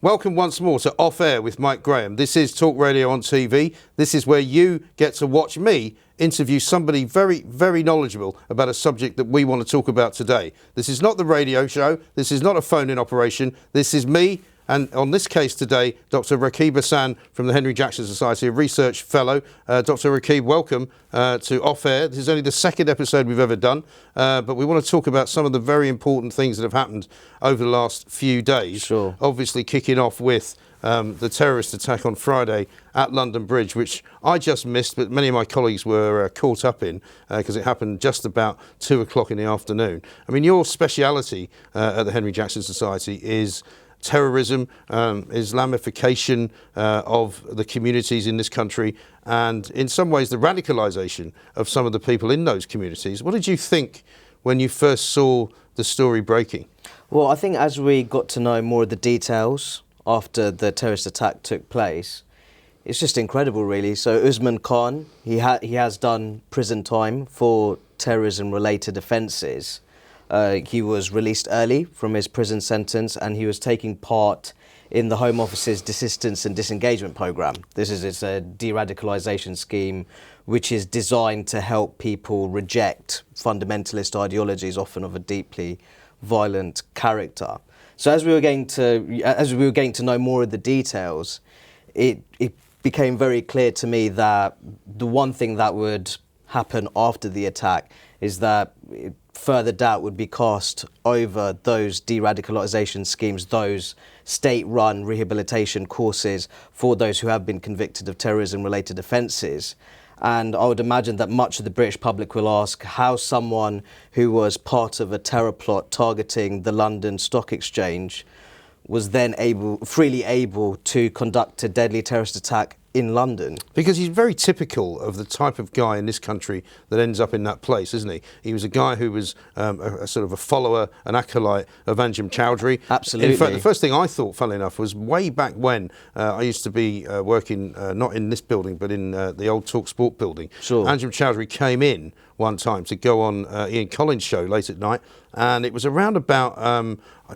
Welcome once more to Off Air with Mike Graham. This is Talk Radio on TV. This is where you get to watch me interview somebody very, very knowledgeable about a subject that we want to talk about today. This is not the radio show. This is not a phone-in operation. This is me. And on this case today, Dr Rakib Ehsan from the Henry Jackson Society, a research fellow. Dr Rakib, welcome to Off Air. This is only the second episode we've ever done, but we want to talk about some of the very important things that have happened over the last few days. Sure. Obviously kicking off with the terrorist attack on Friday at London Bridge, which I just missed, but many of my colleagues were caught up in because it happened just about 2 o'clock in the afternoon. I mean, your speciality at the Henry Jackson Society is terrorism, Islamification of the communities in this country, and in some ways the radicalisation of some of the people in those communities. What did you think when you first saw the story breaking? Well, I think as we got to know more of the details after the terrorist attack took place, it's just incredible, really. So Usman Khan, he has done prison time for terrorism-related offences. He was released early from his prison sentence, and he was taking part in the Home Office's Desistance and Disengagement Programme. It's a de-radicalisation scheme which is designed to help people reject fundamentalist ideologies, often of a deeply violent character. So as we were getting to know more of the details, it became very clear to me that the one thing that would happen after the attack is that further doubt would be cast over those de-radicalisation schemes, those state-run rehabilitation courses for those who have been convicted of terrorism-related offences. And I would imagine that much of the British public will ask how someone who was part of a terror plot targeting the London Stock Exchange was then freely able to conduct a deadly terrorist attack in London. Because he's very typical of the type of guy in this country that ends up in that place, isn't he? He was a guy who was a sort of a follower, an acolyte of Anjem Choudhury. Absolutely. In fact, the first thing I thought, funnily enough, was way back when I used to be working, not in this building, but in the old Talk Sport building. Sure. Anjem Choudhury came in one time to go on Ian Collins' show late at night, and it was around about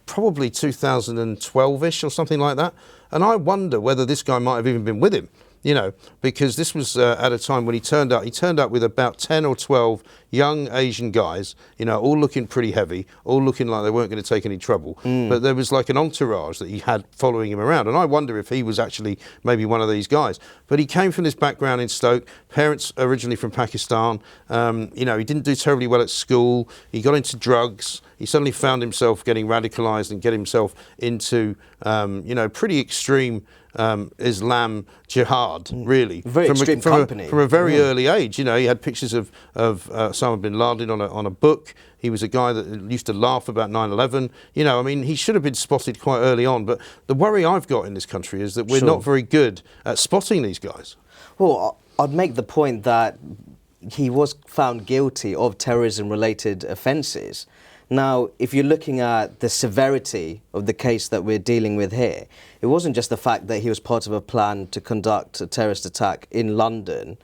probably 2012-ish or something like that. And I wonder whether this guy might have even been with him. You know, because this was at a time when he turned up with about 10 or 12 young Asian guys, you know, all looking pretty heavy, all looking like they weren't going to take any trouble. But there was like an entourage that he had following him around. And I wonder if he was actually maybe one of these guys. But he came from this background in Stoke, parents originally from Pakistan. You know, he didn't do terribly well at school. He got into drugs. He suddenly found himself getting radicalised and getting himself into, you know, pretty extreme Islam jihad, really. Very extreme company. From a very early age. You know, he had pictures of Osama bin Laden on a book. He was a guy that used to laugh about 9/11. You know, I mean, he should have been spotted quite early on. But the worry I've got in this country is that we're not very good at spotting these guys. Well, I'd make the point that he was found guilty of terrorism-related offences. Now, if you're looking at the severity of the case that we're dealing with here, it wasn't just the fact that he was part of a plan to conduct a terrorist attack in London.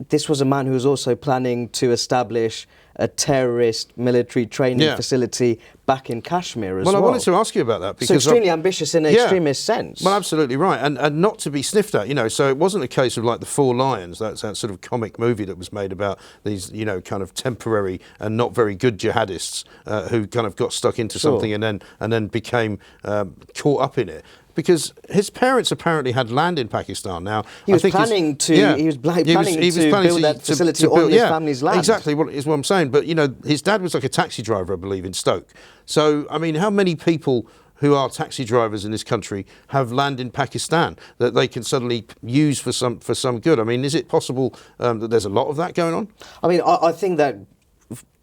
This was a man who was also planning to establish a terrorist military training facility back in Kashmir as well. Well, I wanted to ask you about that. Because so extremely ambitious in an extremist sense. Well, absolutely right. And not to be sniffed at, you know. So it wasn't a case of like The Four Lions, that sort of comic movie that was made about these, you know, kind of temporary and not very good jihadists who kind of got stuck into something and then became caught up in it. Because his parents apparently had land in Pakistan. Now he was planning to build that facility on his family's land. Exactly, is what I'm saying. But you know, his dad was like a taxi driver, I believe, in Stoke. So I mean, how many people who are taxi drivers in this country have land in Pakistan that they can suddenly use for some good? I mean, is it possible that there's a lot of that going on? I mean, I think that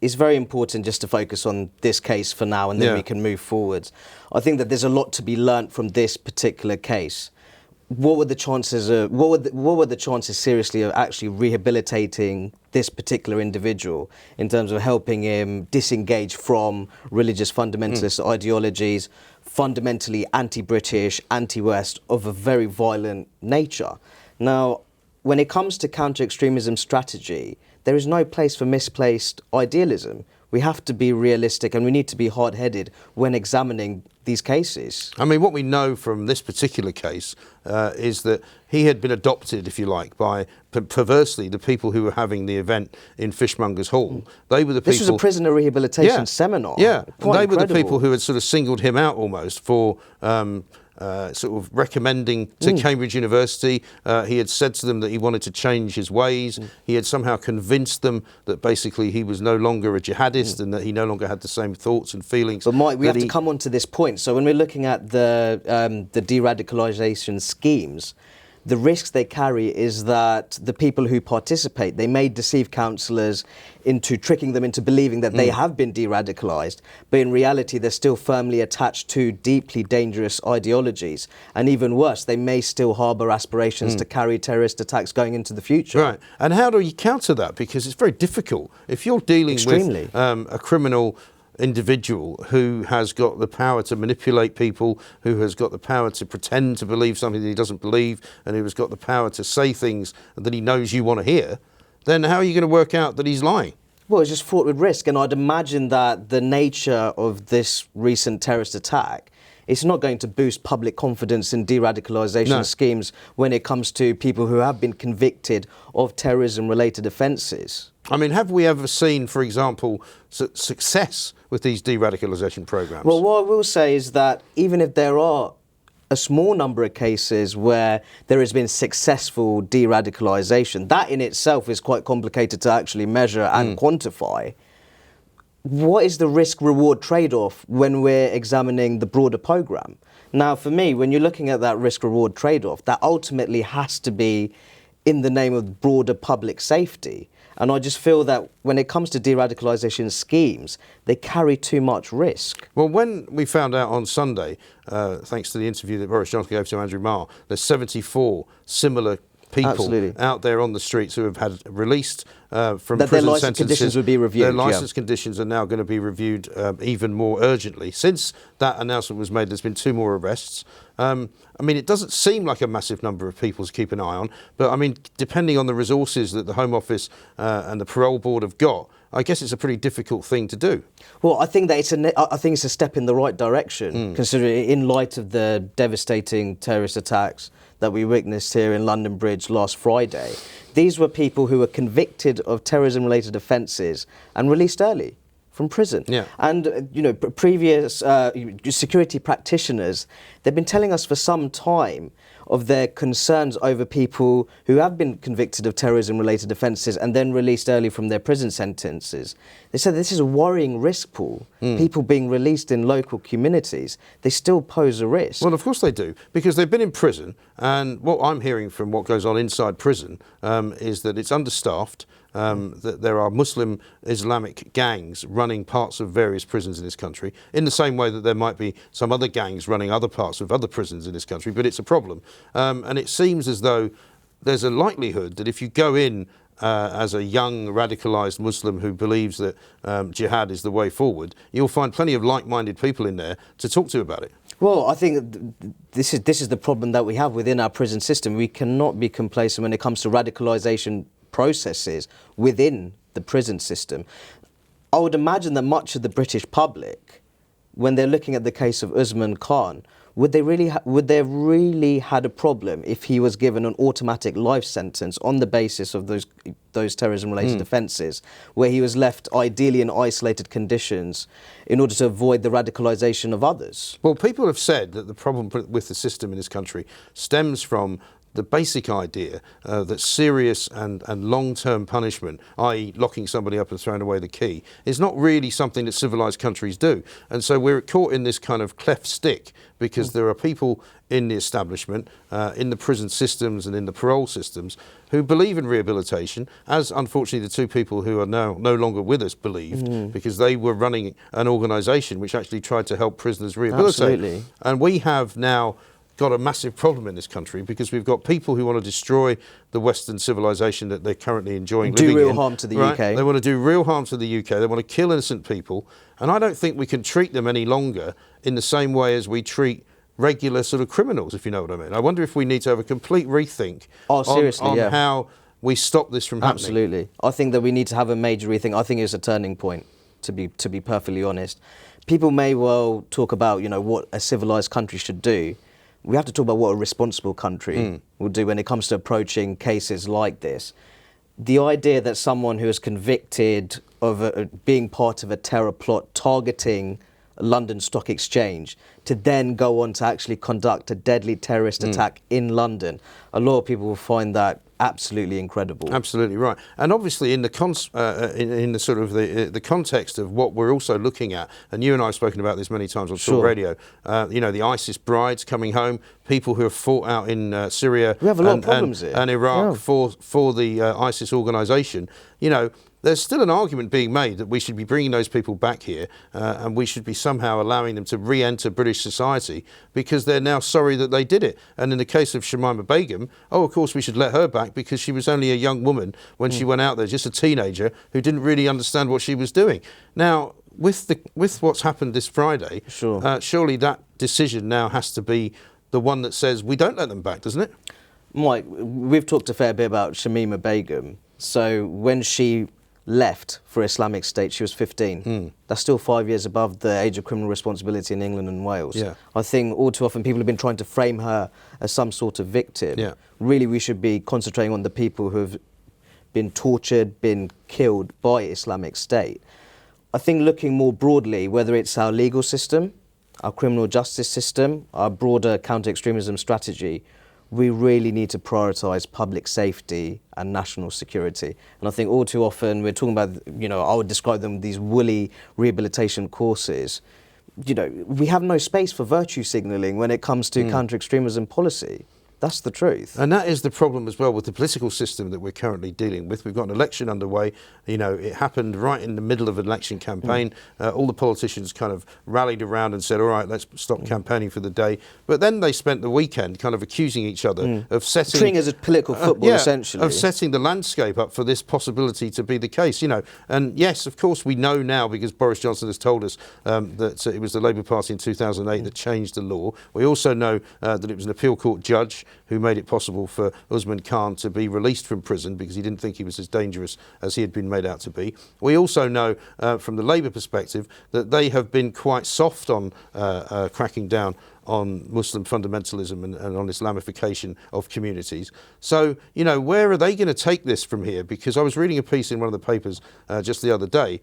it's very important just to focus on this case for now, and then we can move forwards. I think that there's a lot to be learnt from this particular case. What were the chances? What were the chances seriously of actually rehabilitating this particular individual in terms of helping him disengage from religious fundamentalist ideologies, fundamentally anti-British, anti-West, of a very violent nature? Now, when it comes to counter-extremism strategy, there is no place for misplaced idealism. we have to be realistic and we need to be hard-headed when examining these cases. I mean, what we know from this particular case is that he had been adopted, if you like, by perversely the people who were having the event in Fishmongers Hall. They were the people. This was a prisoner rehabilitation seminar. Yeah, and they incredible. were the people who had sort of singled him out almost for sort of recommending to Cambridge University. He had said to them that he wanted to change his ways. He had somehow convinced them that basically he was no longer a jihadist and that he no longer had the same thoughts and feelings. But Mike, we have to come on to this point. So when we're looking at the de-radicalisation schemes, the risks they carry is that the people who participate, they may deceive counsellors into tricking them into believing that they have been de-radicalised, but in reality they're still firmly attached to deeply dangerous ideologies. And even worse, they may still harbour aspirations to carry terrorist attacks going into the future. Right. And how do you counter that? Because it's very difficult. If you're dealing with a criminal individual who has got the power to manipulate people, who has got the power to pretend to believe something that he doesn't believe, and who has got the power to say things that he knows you want to hear, then how are you going to work out that he's lying? Well, it's just fraught with risk, and I'd imagine that the nature of this recent terrorist attack, it's not going to boost public confidence in de-radicalisation schemes when it comes to people who have been convicted of terrorism-related offences. I mean, have we ever seen, for example, success with these de-radicalisation programmes? Well, what I will say is that even if there are a small number of cases where there has been successful de-radicalisation, that in itself is quite complicated to actually measure and quantify. What is the risk-reward trade-off when we're examining the broader programme? Now, for me, when you're looking at that risk-reward trade-off, that ultimately has to be in the name of broader public safety. And I just feel that when it comes to de-radicalisation schemes, they carry too much risk. Well, when we found out on Sunday, thanks to the interview that Boris Johnson gave to Andrew Marr, there's 74 similar people out there on the streets who have had released from prison sentences. Their licence conditions would be reviewed. Their licence conditions are now going to be reviewed even more urgently. Since that announcement was made, there's been 2 more arrests. I mean, it doesn't seem like a massive number of people to keep an eye on, but I mean, depending on the resources that the Home Office and the Parole Board have got, I guess it's a pretty difficult thing to do. Well, I think that it's a step in the right direction, considering in light of the devastating terrorist attacks that we witnessed here in London Bridge last Friday. These were people who were convicted of terrorism-related offences and released early from prison. Yeah. And, you know, previous security practitioners, they've been telling us for some time of their concerns over people who have been convicted of terrorism-related offences and then released early from their prison sentences. They said this is a worrying risk pool. People being released in local communities, they still pose a risk. Well, of course they do, because they've been in prison, and what I'm hearing from what goes on inside prison is that it's understaffed, that there are Muslim Islamic gangs running parts of various prisons in this country, in the same way that there might be some other gangs running other parts of other prisons in this country, but it's a problem. And it seems as though there's a likelihood that if you go in as a young radicalised Muslim who believes that jihad is the way forward, you'll find plenty of like-minded people in there to talk to about it. Well, I think this is the problem that we have within our prison system. We cannot be complacent when it comes to radicalisation processes within the prison system. I would imagine that much of the British public, when they're looking at the case of Usman Khan, would they really had a problem if he was given an automatic life sentence on the basis of those terrorism-related offences, where he was left ideally in isolated conditions in order to avoid the radicalisation of others? Well, people have said that the problem with the system in this country stems from the basic idea that serious and long-term punishment, i.e. locking somebody up and throwing away the key, is not really something that civilised countries do. And so we're caught in this kind of cleft stick because there are people in the establishment, in the prison systems and in the parole systems, who believe in rehabilitation, as unfortunately the 2 people who are now no longer with us believed, because they were running an organisation which actually tried to help prisoners rehabilitate. Absolutely. And we have now got a massive problem in this country because we've got people who want to destroy the Western civilization that they're currently enjoying living in. Do real harm to the UK. They want to do real harm to the UK. They want to kill innocent people. And I don't think we can treat them any longer in the same way as we treat regular sort of criminals, if you know what I mean. I wonder if we need to have a complete rethink on how we stop this from happening. Absolutely. I think that we need to have a major rethink. I think it's a turning point. to be perfectly honest. People may well talk about, what a civilized country should do. We have to talk about what a responsible country will do when it comes to approaching cases like this. The idea that someone who is convicted of being part of a terror plot targeting London Stock Exchange to then go on to actually conduct a deadly terrorist attack in London, a lot of people will find that absolutely incredible. Absolutely right. And obviously in the in the sort of the context of what we're also looking at, and you and I have spoken about this many times on Talk Radio, the ISIS brides coming home, people who have fought out in Syria we have a lot of problems here. and Iraq for the ISIS organisation, there's still an argument being made that we should be bringing those people back here and we should be somehow allowing them to re-enter British society because they're now sorry that they did it. And in the case of Shamima Begum, of course we should let her back because she was only a young woman when she went out there, just a teenager who didn't really understand what she was doing. Now, with what's happened this Friday, surely that decision now has to be the one that says we don't let them back, doesn't it? Mike, we've talked a fair bit about Shamima Begum. So when she left for Islamic State, she was 15. That's still 5 years above the age of criminal responsibility in England and Wales. Yeah. I think all too often people have been trying to frame her as some sort of victim. Yeah. Really, we should be concentrating on the people who have been tortured, been killed by Islamic State. I think looking more broadly, whether it's our legal system, our criminal justice system, our broader counter-extremism strategy, we really need to prioritise public safety and national security. And I think all too often we're talking about, I would describe them these woolly rehabilitation courses. We have no space for virtue signalling when it comes to counter-extremism policy. That's the truth. And that is the problem as well with the political system that we're currently dealing with. We've got an election underway. It happened right in the middle of an election campaign. All the politicians kind of rallied around and said, all right, let's stop campaigning for the day. But then they spent the weekend kind of accusing each other of setting... treating it as a political football, essentially. Of setting the landscape up for this possibility to be the case, And yes, of course, we know now, because Boris Johnson has told us that it was the Labour Party in 2008 that changed the law. We also know that it was an appeal court judge who made it possible for Usman Khan to be released from prison because he didn't think he was as dangerous as he had been made out to be. We also know from the Labour perspective that they have been quite soft on cracking down on Muslim fundamentalism and on Islamification of communities. So, where are they going to take this from here? Because I was reading a piece in one of the papers just the other day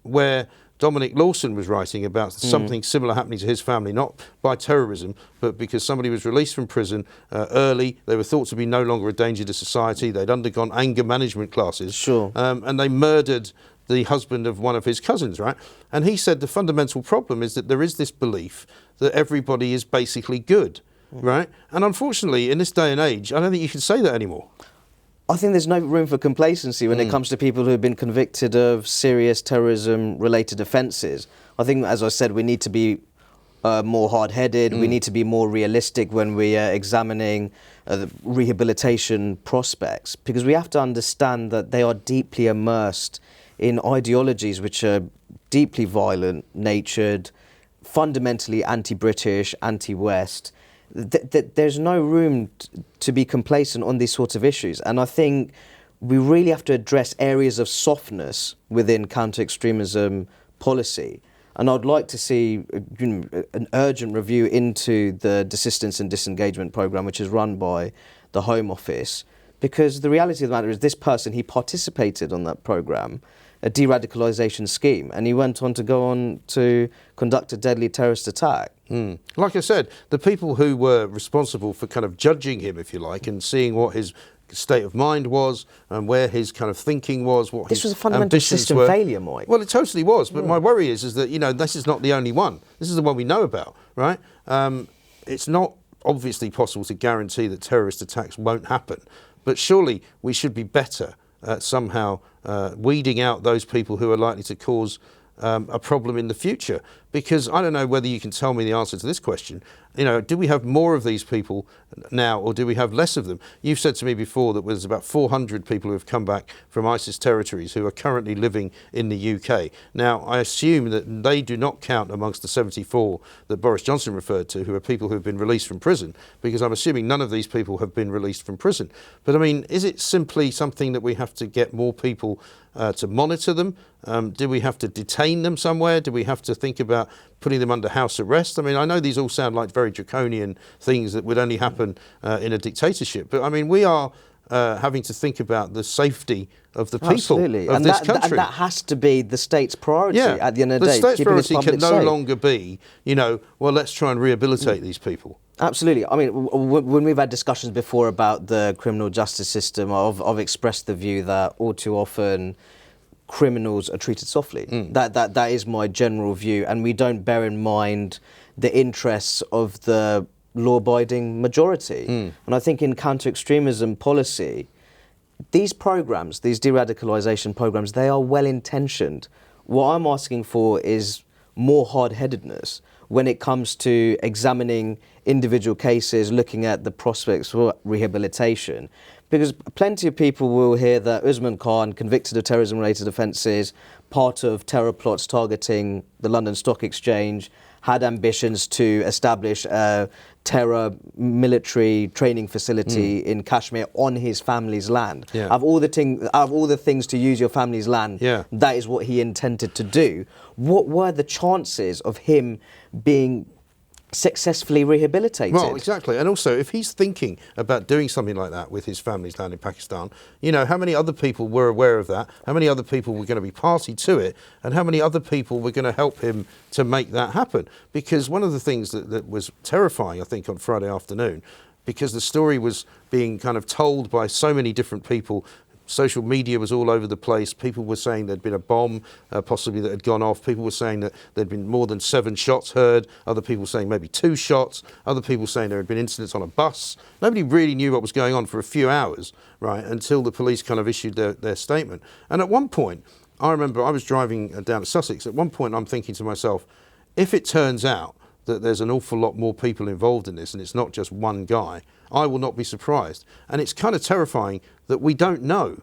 where Dominic Lawson was writing about something similar happening to his family, not by terrorism, but because somebody was released from prison early. They were thought to be no longer a danger to society. They'd undergone anger management classes. And they murdered the husband of one of his cousins, right? And he said the fundamental problem is that there is this belief that everybody is basically good, right? And unfortunately, in this day and age, I don't think you can say that anymore. I think there's no room for complacency when it comes to people who have been convicted of serious terrorism-related offences. I think, as I said, we need to be more hard-headed. We need to be more realistic when we are examining the rehabilitation prospects, because we have to understand that they are deeply immersed in ideologies which are deeply violent-natured, fundamentally anti-British, anti-West. There's no room to be complacent on these sorts of issues. And I think we really have to address areas of softness within counter-extremism policy. And I'd like to see an urgent review into the Desistance and Disengagement Programme, which is run by the Home Office. Because the reality of the matter is this person, he participated on that programme, a de-radicalisation scheme, and he went on to conduct a deadly terrorist attack. Like I said, the people who were responsible for kind of judging him, if you like, and seeing what his state of mind was and where his kind of thinking was, what this his was a fundamental system failure, Mike. Well, it totally was, but my worry is that, this is not the only one. This is the one we know about, right? It's not obviously possible to guarantee that terrorist attacks won't happen, but surely we should be better at somehow weeding out those people who are likely to cause a problem in the future. Because I don't know whether you can tell me the answer to this question. You know, do we have more of these people now, or do we have less of them? You've said to me before that there's about 400 people who have come back from ISIS territories who are currently living in the UK. Now, I assume that they do not count amongst the 74 that Boris Johnson referred to, who are people who have been released from prison, because I'm assuming none of these people have been released from prison. But I mean, is it simply something that we have to get more people to monitor them? Do we have to detain them somewhere? Do we have to think about putting them under house arrest? I mean, I know these all sound like very draconian things that would only happen in a dictatorship, but I mean, we are having to think about the safety of the people of this country. And that has to be the state's priority at the end of the day. The state's priority can no safe. longer be, you know, well, let's try and rehabilitate these people. Absolutely. I mean, when we've had discussions before about the criminal justice system, I've expressed the view that all too often criminals are treated softly. That is my general view, and we don't bear in mind the interests of the law-abiding majority. And I think in counter-extremism policy, these programs, these de-radicalisation programs, they are well-intentioned. What I'm asking for is more hard-headedness when it comes to examining individual cases, looking at the prospects for rehabilitation. Because plenty of people will hear that Usman Khan, convicted of terrorism-related offences, part of terror plots targeting the London Stock Exchange, had ambitions to establish a terror military training facility in Kashmir on his family's land. Of all the things to use your family's land, that is what he intended to do. What were the chances of him being successfully rehabilitated? Well, exactly. And also, if he's thinking about doing something like that with his family's land in Pakistan, you know, how many other people were aware of that? How many other people were going to be party to it? And how many other people were going to help him to make that happen? Because one of the things that was terrifying, I think, on Friday afternoon, because the story was being kind of told by so many different people. Social media was all over the place. People were saying there'd been a bomb, possibly, that had gone off. People were saying that there'd been more than 7 shots heard. Other people saying maybe 2 shots. Other people saying there had been incidents on a bus. Nobody really knew what was going on for a few hours, right, until the police kind of issued their statement. And at one point, I remember I was driving down to Sussex. At one point, I'm thinking to myself, if it turns out that there's an awful lot more people involved in this and it's not just one guy, I will not be surprised. And it's kind of terrifying that we don't know,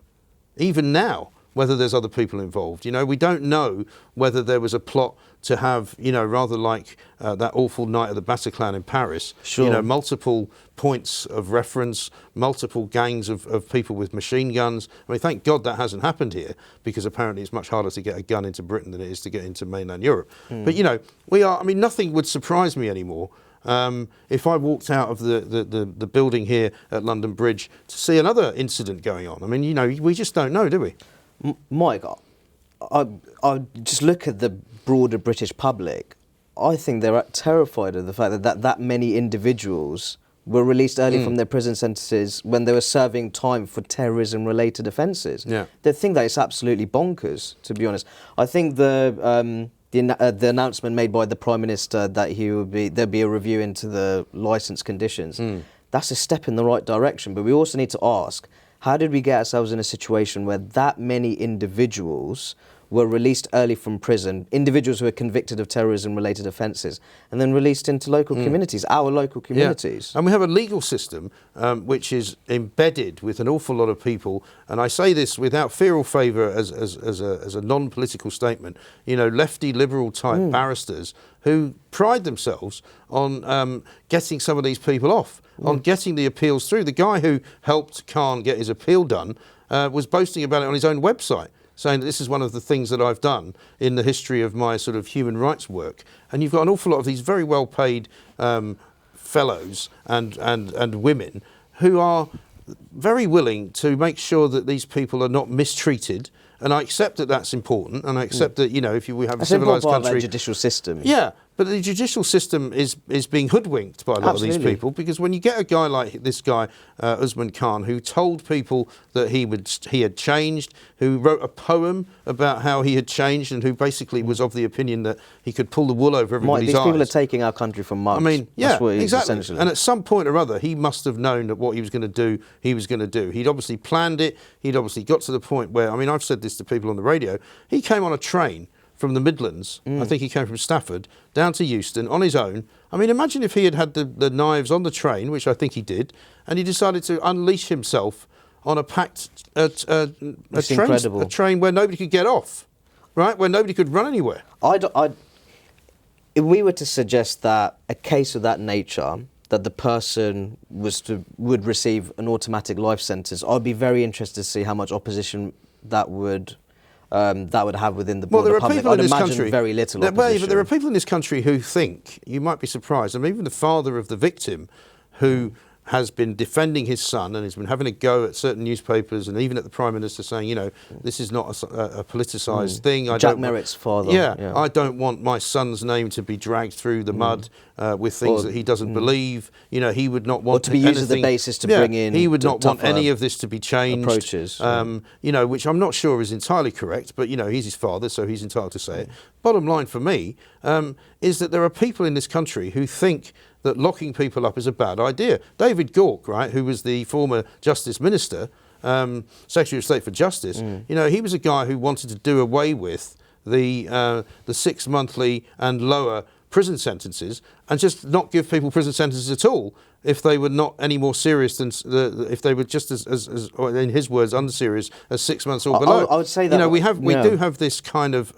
even now, whether there's other people involved. You know, we don't know whether there was a plot to have, you know, rather like that awful night of the Bataclan in Paris, you know, multiple points of reference, multiple gangs of people with machine guns. I mean, thank God that hasn't happened here, because apparently it's much harder to get a gun into Britain than it is to get into mainland Europe. But, you know, I mean, nothing would surprise me anymore if I walked out of the building here at London Bridge to see another incident going on. I mean, you know, we just don't know, do we? Mike, I just look at the broader British public. I think they're terrified of the fact that many individuals were released early from their prison sentences when they were serving time for terrorism-related offences. They think that it's absolutely bonkers, to be honest. I think the announcement made by the Prime Minister that there'd be a review into the licence conditions, that's a step in the right direction. But we also need to ask, how did we get ourselves in a situation where that many individuals were released early from prison, individuals who were convicted of terrorism-related offences, and then released into local communities, our local communities? And we have a legal system which is embedded with an awful lot of people, and I say this without fear or favour as a non-political statement, you know, lefty liberal type barristers who pride themselves on getting some of these people off, on getting the appeals through. The guy who helped Khan get his appeal done was boasting about it on his own website, saying that this is one of the things that I've done in the history of my sort of human rights work. And you've got an awful lot of these very well-paid fellows and women who are very willing to make sure that these people are not mistreated. And I accept that that's important, and I accept that, you know, if we have a civilised country... That's a judicial system. Yeah, but the judicial system is being hoodwinked by a lot of these people, because when you get a guy like this guy, Usman Khan, who told people that he had changed, who wrote a poem about how he had changed, and who basically was of the opinion that he could pull the wool over everybody's eyes. These people are taking our country from mugs. I mean, yeah, that's what exactly. Essentially. And at some point or other, he must have known that what he was going to do, he was going to do. He'd obviously planned it. He'd obviously got to the point where, I mean, I've said this to people on the radio, he came on a train from the Midlands, I think he came from Stafford, down to Euston on his own. I mean, imagine if he had the knives on the train, which I think he did, and he decided to unleash himself on a packed a train where nobody could get off, right? Where nobody could run anywhere. If we were to suggest that a case of that nature, that the person would receive an automatic life sentence, I'd be very interested to see how much opposition that would have within the broader public. People in this country, very little opposition. But there are people in this country who think, you might be surprised, I mean, even the father of the victim, who has been defending his son and has been having a go at certain newspapers and even at the Prime Minister saying, you know, this is not a politicised thing. Jack Merritt's father. Yeah, I don't want my son's name to be dragged through the mud with things that he doesn't believe. You know, he would not want to be used as the basis to bring in. He would not want any of this to be changed. Approaches. You know, which I'm not sure is entirely correct, but you know, he's his father, so he's entitled to say it. Bottom line for me is that there are people in this country who think that locking people up is a bad idea. David Gauke, right, who was the former Justice Minister, Secretary of State for Justice, you know, he was a guy who wanted to do away with the 6 monthly and lower prison sentences and just not give people prison sentences at all if they were not any more serious than if they were just as or in his words, unserious as 6 months or below. I would say that, you know, we do have this kind of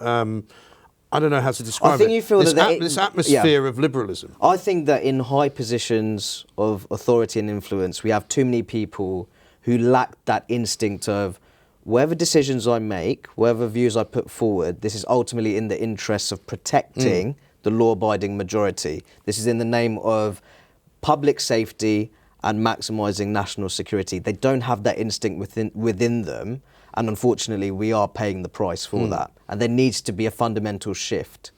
I don't know how to describe I think you feel this atmosphere of liberalism. I think that in high positions of authority and influence, we have too many people who lack that instinct of whatever decisions I make, whatever views I put forward, this is ultimately in the interests of protecting the law-abiding majority. This is in the name of public safety and maximising national security. They don't have that instinct within them. And unfortunately, we are paying the price for that. And there needs to be a fundamental shift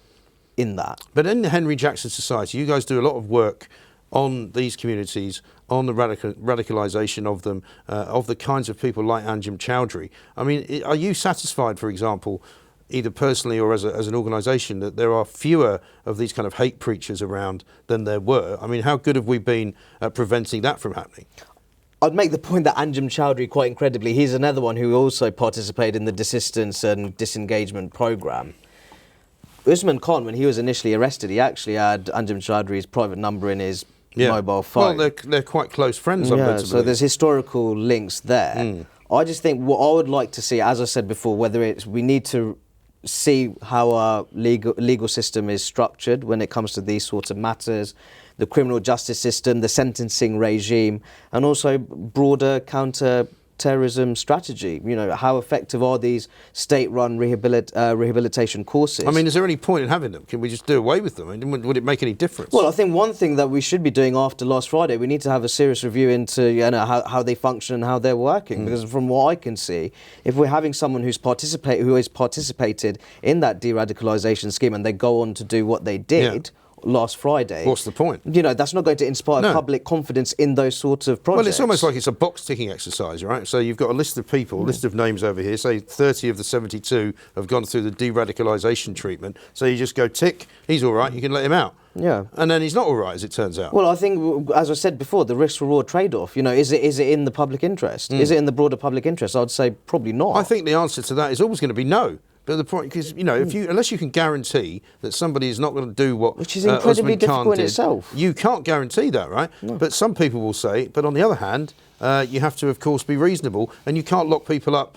in that. But in the Henry Jackson Society, you guys do a lot of work on these communities, on the radicalisation of them, of the kinds of people like Anjem Choudhury. I mean, are you satisfied, for example, either personally or as an organisation, that there are fewer of these kind of hate preachers around than there were? I mean, how good have we been at preventing that from happening? I'd make the point that Anjem Choudhury, quite incredibly, he's another one who also participated in the desistance and disengagement programme. Usman Khan, when he was initially arrested, he actually had Anjem Choudhury's private number in his mobile phone. Well, they're quite close friends, I'm led to believe. So there's historical links there. I just think what I would like to see, as I said before, whether it's we need to see how our legal system is structured when it comes to these sorts of matters, the criminal justice system, the sentencing regime, and also broader counter-terrorism strategy. You know, how effective are these state-run rehabilitation courses? I mean, is there any point in having them? Can we just do away with them? I mean, would it make any difference? Well, I think one thing that we should be doing after last Friday, we need to have a serious review into how they function and how they're working. Because from what I can see, if we're having someone who has participated in that de-radicalisation scheme and they go on to do what they did last Friday. What's the point? You know, that's not going to inspire public confidence in those sorts of projects. Well, it's almost like it's a box-ticking exercise, right? So you've got a list of people, a list of names over here. Say 30 of the 72 have gone through the de-radicalisation treatment. So you just go, tick, he's all right, you can let him out. Yeah. And then he's not all right, as it turns out. Well, I think, as I said before, the risk-reward trade-off, you know, is it in the public interest? Is it in the broader public interest? I'd say probably not. I think the answer to that is always going to be no. But the point, because you know, unless you can guarantee that somebody is not going to do what which is incredibly difficult in itself, you can't guarantee that, right? No. But some people will say. But on the other hand, you have to, of course, be reasonable, and you can't lock people up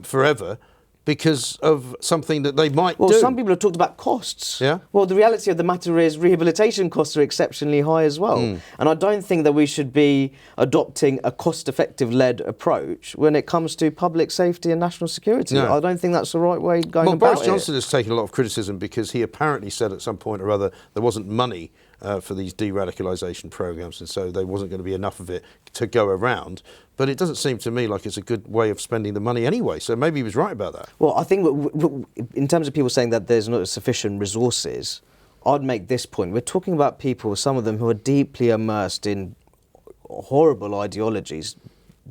forever because of something that they might do. Well, some people have talked about costs. Yeah. Well, the reality of the matter is rehabilitation costs are exceptionally high as well. And I don't think that we should be adopting a cost-effective led approach when it comes to public safety and national security. No. I don't think that's the right way going about it. Boris Johnson has taken a lot of criticism because he apparently said at some point or other there wasn't money for these de-radicalisation programmes, and so there wasn't going to be enough of it to go around. But it doesn't seem to me like it's a good way of spending the money anyway, so maybe he was right about that. Well, I think in terms of people saying that there's not sufficient resources, I'd make this point. We're talking about people, some of them who are deeply immersed in horrible ideologies,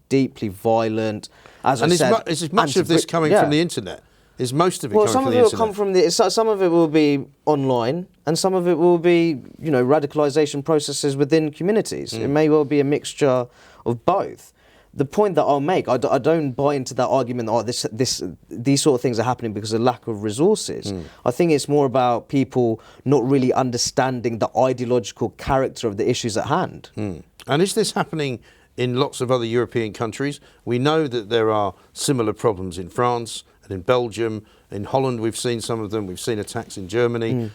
deeply violent, as I said. Is much of this coming from the internet? Is most of it coming from the internet? Well, some of it will come from some of it will be online, and some of it will be, you know, radicalisation processes within communities. It may well be a mixture of both. the point that I'll make, I don't buy into that argument. Oh, these sort of things are happening because of lack of resources. I think it's more about people not really understanding the ideological character of the issues at hand. And is this happening in lots of other European countries? We know that there are similar problems in France and in Belgium. In Holland, we've seen some of them. We've seen attacks in Germany.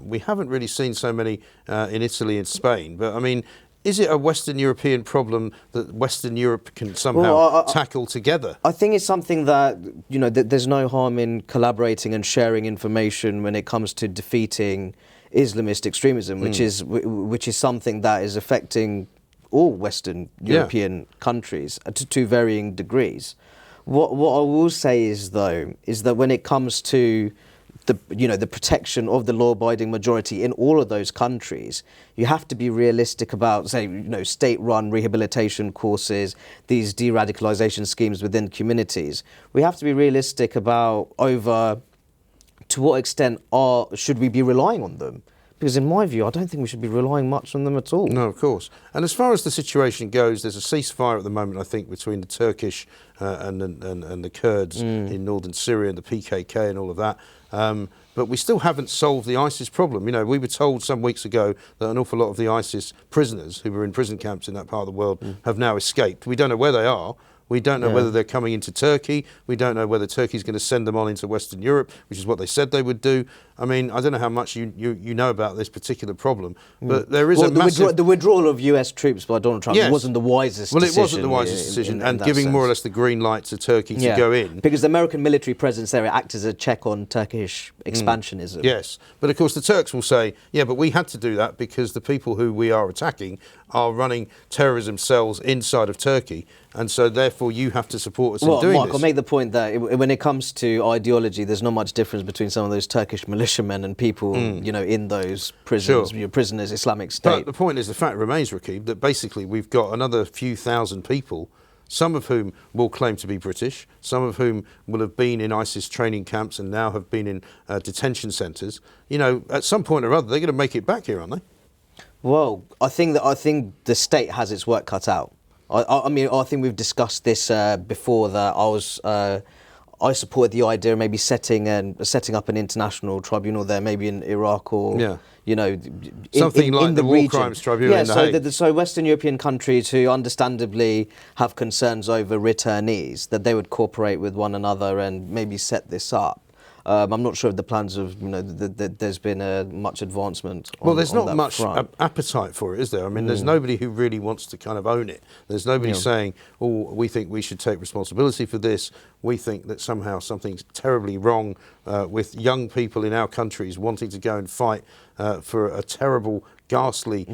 We haven't really seen so many in Italy and Spain. But I mean, is it a Western European problem that Western Europe can somehow tackle together? I think it's something that, you know, there's no harm in collaborating and sharing information when it comes to defeating Islamist extremism, which is something that is affecting all Western European countries to varying degrees. What I will say is that when it comes to the protection of the law-abiding majority in all of those countries, you have to be realistic about, say, state-run rehabilitation courses, these de-radicalization schemes within communities. We have to be realistic about to what extent should we be relying on them? Because in my view, I don't think we should be relying much on them at all. No, of course. And as far as the situation goes, there's a ceasefire at the moment, I think, between the Turkish and the Kurds in northern Syria and the PKK and all of that. But we still haven't solved the ISIS problem. You know, we were told some weeks ago that an awful lot of the ISIS prisoners who were in prison camps in that part of the world have now escaped. We don't know where they are. We don't know whether they're coming into Turkey. We don't know whether Turkey's going to send them on into Western Europe, which is what they said they would do. I mean, I don't know how much you know about this particular problem, but there is the withdrawal of US troops by Donald Trump wasn't the wisest decision. Well, it wasn't the wisest decision, and giving more or less the green light to Turkey to go in. Because the American military presence there acts as a check on Turkish expansionism. Yes, but of course the Turks will say, yeah, but we had to do that because the people who we are attacking are running terrorism cells inside of Turkey, and so therefore you have to support us in doing Mark, this. I'll make the point that when it comes to ideology, there's not much difference between some of those Turkish militiamen and people, in those prisons, prisoners, Islamic State. But the point is, the fact remains, Rakib, that basically we've got another few thousand people, some of whom will claim to be British, some of whom will have been in ISIS training camps and now have been in detention centres. You know, at some point or other, they're going to make it back here, aren't they? Well, I think the state has its work cut out. I mean, I think we've discussed this before. That I supported the idea of maybe setting up an international tribunal there, maybe in Iraq or something like the War region. Crimes Tribunal in The Hague. So Western European countries who understandably have concerns over returnees, that they would cooperate with one another and maybe set this up. I'm not sure if the plans of, there's been much advancement on, well, there's on not that much front. appetite for it, is there? I mean, there's nobody who really wants to kind of own it. There's nobody saying, oh, we think we should take responsibility for this. We think that somehow something's terribly wrong with young people in our countries wanting to go and fight for a terrible, ghastly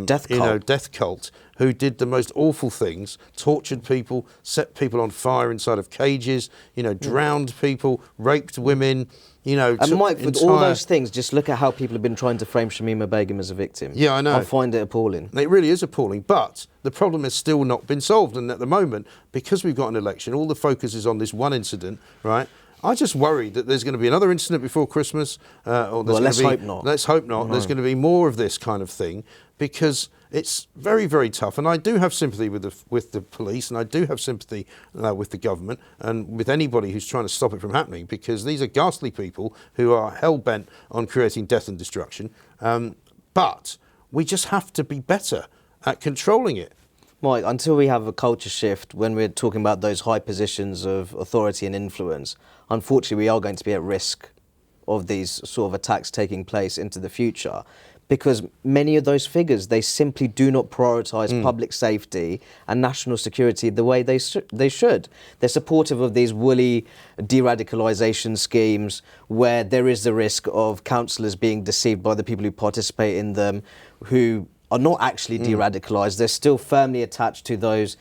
death cult who did the most awful things, tortured people, set people on fire inside of cages, drowned people, raped women, And Mike, with all those things, just look at how people have been trying to frame Shamima Begum as a victim. Yeah, I know. I find it appalling. It really is appalling, but the problem has still not been solved. And at the moment, because we've got an election, all the focus is on this one incident, right? I just worry that there's going to be another incident before Christmas. Let's hope not. Let's hope not. There's going to be more of this kind of thing because it's very, very tough. And I do have sympathy with the police, and I do have sympathy with the government and with anybody who's trying to stop it from happening, because these are ghastly people who are hell-bent on creating death and destruction. But we just have to be better at controlling it. Mike, until we have a culture shift when we're talking about those high positions of authority and influence, unfortunately we are going to be at risk of these sort of attacks taking place into the future, because many of those figures, they simply do not prioritise public safety and national security the way they should. They're supportive of these woolly de-radicalisation schemes where there is the risk of counsellors being deceived by the people who participate in them, who are not actually de-radicalised. They're still firmly attached to those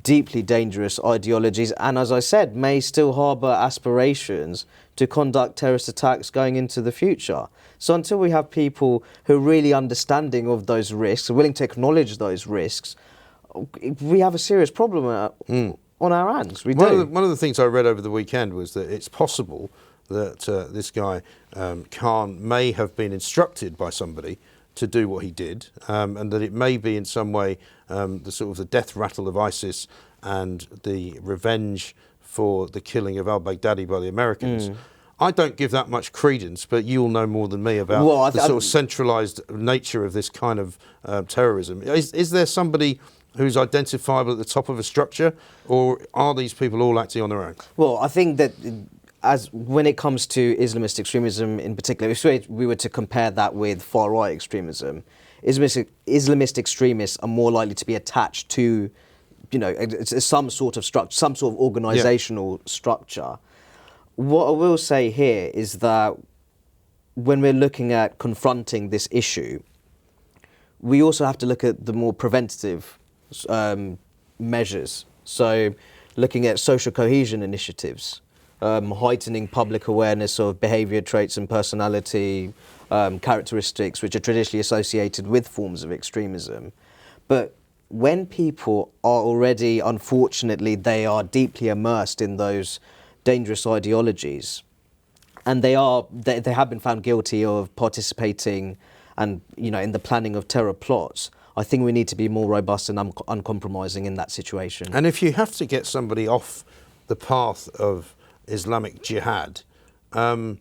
deeply dangerous ideologies, and as I said, may still harbour aspirations to conduct terrorist attacks going into the future. So until we have people who are really understanding of those risks, are willing to acknowledge those risks, we have a serious problem on our hands. One of the things I read over the weekend was that it's possible that this guy, Khan, may have been instructed by somebody to do what he did, and that it may be in some way the death rattle of ISIS and the revenge for the killing of al-Baghdadi by the Americans. I don't give that much credence, but you'll know more than me about the sort of centralised nature of this kind of terrorism. Is there somebody who's identifiable at the top of a structure, or are these people all acting on their own? Well, I think that when it comes to Islamist extremism in particular, if we were to compare that with far-right extremism, Islamist extremists are more likely to be attached to, some sort of structure, some sort of organisational structure. What I will say here is that when we're looking at confronting this issue, we also have to look at the more preventative measures. So looking at social cohesion initiatives, heightening public awareness of behaviour traits and personality characteristics which are traditionally associated with forms of extremism. But when people are already, unfortunately, they are deeply immersed in those dangerous ideologies, and they have been found guilty of participating and in the planning of terror plots, I think we need to be more robust and uncompromising in that situation. And if you have to get somebody off the path of Islamic jihad, do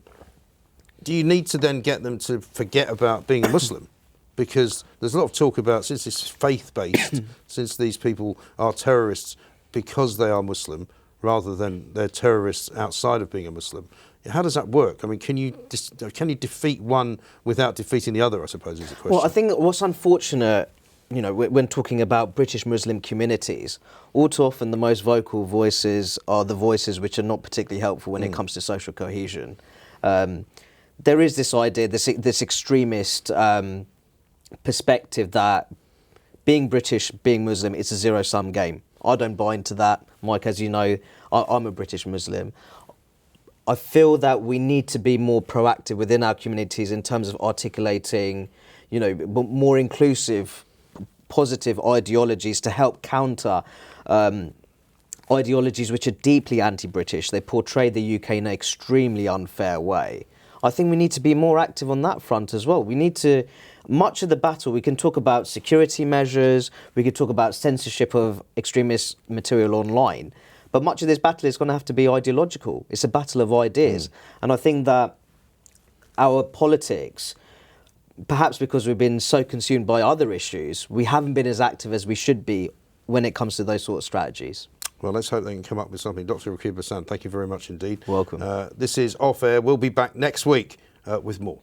you need to then get them to forget about being a Muslim? Because there's a lot of talk about, since it's faith-based, since these people are terrorists because they are Muslim, rather than they're terrorists outside of being a Muslim. How does that work? I mean, can you defeat one without defeating the other, I suppose, is the question. Well, I think what's unfortunate, when talking about British Muslim communities, all too often the most vocal voices are the voices which are not particularly helpful when it comes to social cohesion. There is this idea, this extremist perspective that being British, being Muslim, it's a zero-sum game. I don't buy into that. Mike, as you know, I'm a British Muslim. I feel that we need to be more proactive within our communities in terms of articulating, more inclusive, positive ideologies to help counter ideologies which are deeply anti-British. They portray the UK in an extremely unfair way. I think we need to be more active on that front as well. We need to, much of the battle, we can talk about security measures, we could talk about censorship of extremist material online, but much of this battle is going to have to be ideological. It's a battle of ideas. And I think that our politics, perhaps because we've been so consumed by other issues, we haven't been as active as we should be when it comes to those sort of strategies. Well, let's hope they can come up with something. Dr Rakib Ehsan, thank you very much indeed. Welcome. This is Off Air. We'll be back next week with more.